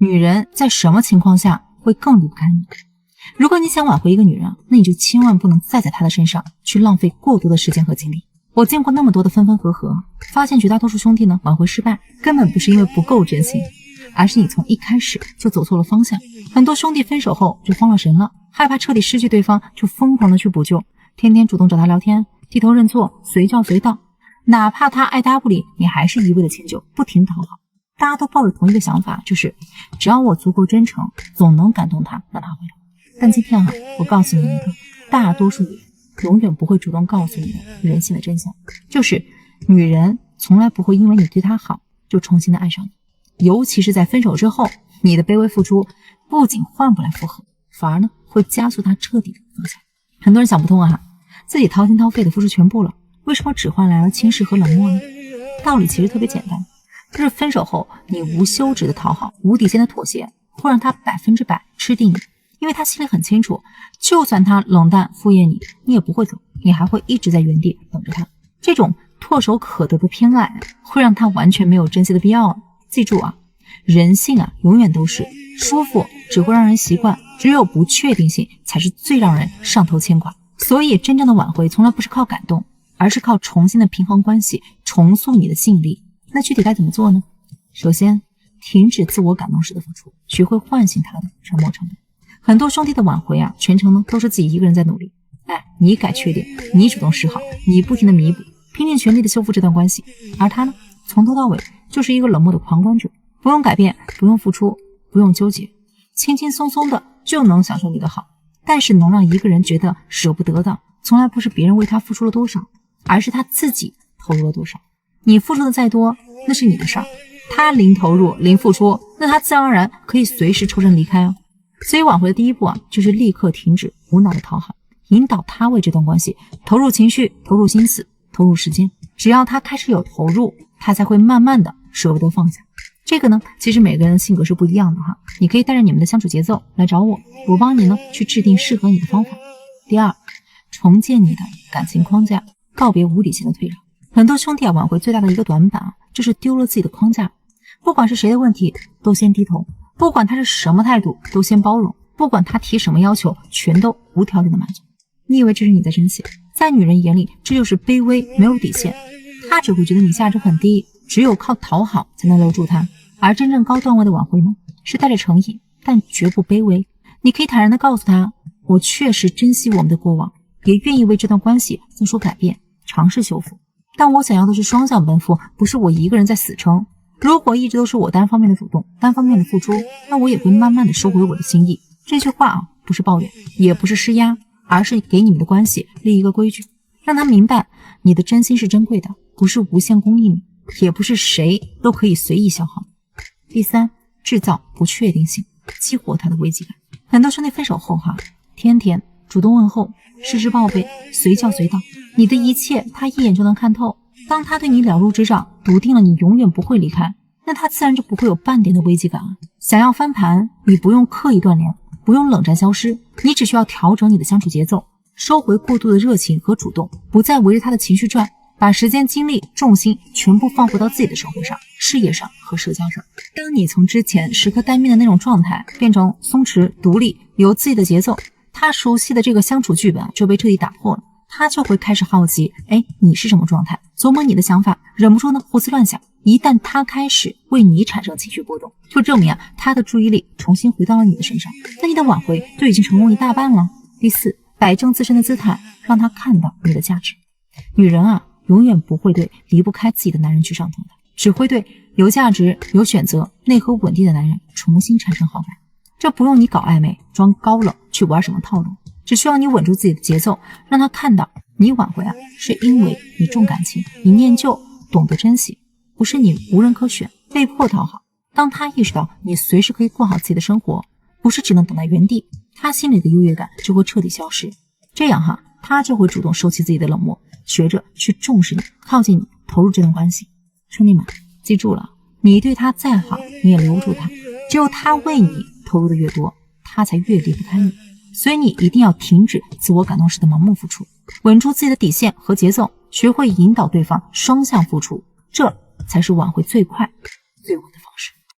女人在什么情况下会更离不开你。如果你想挽回一个女人，那你就千万不能再在她的身上去浪费过多的时间和精力。我见过那么多的分分合合，发现绝大多数兄弟呢挽回失败，根本不是因为不够真心，而是你从一开始就走错了方向。很多兄弟分手后就慌了神了，害怕彻底失去对方，就疯狂的去补救，天天主动找他聊天，低头认错，随叫随到，哪怕他爱搭不理，你还是一味的迁就，不停讨好。大家都抱着同一个想法，就是只要我足够真诚，总能感动他，让他回来。但今天我告诉你一个大多数女人永远不会主动告诉你的人性的真相，就是女人从来不会因为你对她好就重新的爱上你。尤其是在分手之后，你的卑微付出不仅换不来复合，反而呢会加速她彻底的放下。很多人想不通自己掏心掏肺的付出全部了，为什么只换来了轻视和冷漠呢？道理其实特别简单，就是分手后你无休止的讨好，无底线的妥协，会让他100%吃定你。因为他心里很清楚，就算他冷淡敷衍你，你也不会走，你还会一直在原地等着他。这种唾手可得的偏爱会让他完全没有珍惜的必要。记住人性永远都是舒服只会让人习惯，只有不确定性才是最让人上头牵挂。所以真正的挽回从来不是靠感动，而是靠重新的平衡关系，重塑你的吸引力。那具体该怎么做呢？首先，停止自我感动式的付出，学会唤醒他的沉没成本。很多兄弟的挽回全程呢都是自己一个人在努力，你改缺点，你主动示好，你不停的弥补，拼尽全力的修复这段关系，而他呢从头到尾就是一个冷漠的旁观者，不用改变，不用付出，不用纠结，轻轻松松的就能享受你的好。但是能让一个人觉得舍不得的，从来不是别人为他付出了多少，而是他自己投入了多少。你付出的再多，那是你的事儿，他零投入零付出，那他自然而然可以随时抽身离开所以挽回的第一步就是立刻停止无脑的讨好，引导他为这段关系投入情绪，投入心思，投入时间。只要他开始有投入，他才会慢慢的舍不得放下。这个呢其实每个人的性格是不一样的你可以带着你们的相处节奏来找我，我帮你呢去制定适合你的方法。第二，重建你的感情框架，告别无底线的退让。很多兄弟挽回最大的一个短板就是丢了自己的框架，不管是谁的问题都先低头，不管他是什么态度都先包容，不管他提什么要求全都无条件的满足。你以为这是你在珍惜，在女人眼里这就是卑微，没有底线。她只会觉得你价值很低，只有靠讨好才能留住她。而真正高段位的挽回呢，是带着诚意但绝不卑微。你可以坦然地告诉她，我确实珍惜我们的过往，也愿意为这段关系做出改变，尝试修复，但我想要的是双向奔赴，不是我一个人在死撑。如果一直都是我单方面的主动，单方面的付出，那我也会慢慢的收回我的心意。这句话不是抱怨，也不是施压，而是给你们的关系立一个规矩，让他明白你的真心是珍贵的，不是无限供应，也不是谁都可以随意消耗。第三，制造不确定性，激活他的危机感。很多兄弟分手后天天主动问候，时时报备，随叫随到，你的一切他一眼就能看透。当他对你了如指掌，笃定了你永远不会离开，那他自然就不会有半点的危机感想要翻盘，你不用刻意锻炼，不用冷战消失，你只需要调整你的相处节奏，收回过度的热情和主动，不再围着他的情绪转，把时间、精力、重心全部放回到自己的生活上、事业上和社交上。当你从之前时刻待命的那种状态变成松弛、独立、有自己的节奏，他熟悉的这个相处剧本就被彻底打破了。他就会开始好奇，你是什么状态，琢磨你的想法，忍不住呢胡思乱想。一旦他开始为你产生情绪波动，就证明他的注意力重新回到了你的身上，那你的挽回就已经成功一大半了。第四，摆正自身的姿态，让他看到你的价值。女人永远不会对离不开自己的男人去上头的，只会对有价值、有选择、内核稳定的男人重新产生好感。这不用你搞暧昧、装高冷去玩什么套路，只需要你稳住自己的节奏，让他看到你挽回是因为你重感情，你念旧，懂得珍惜，不是你无人可选，被迫讨好。当他意识到你随时可以过好自己的生活，不是只能等在原地，他心里的优越感就会彻底消失。这样他就会主动收起自己的冷漠，学着去重视你，靠近你，投入这段关系。兄弟们，记住了，你对他再好，你也留不住他，只有他为你投入的越多，他才越离不开你。所以你一定要停止自我感动式的盲目付出，稳住自己的底线和节奏，学会引导对方双向付出，这才是挽回最快最稳的方式。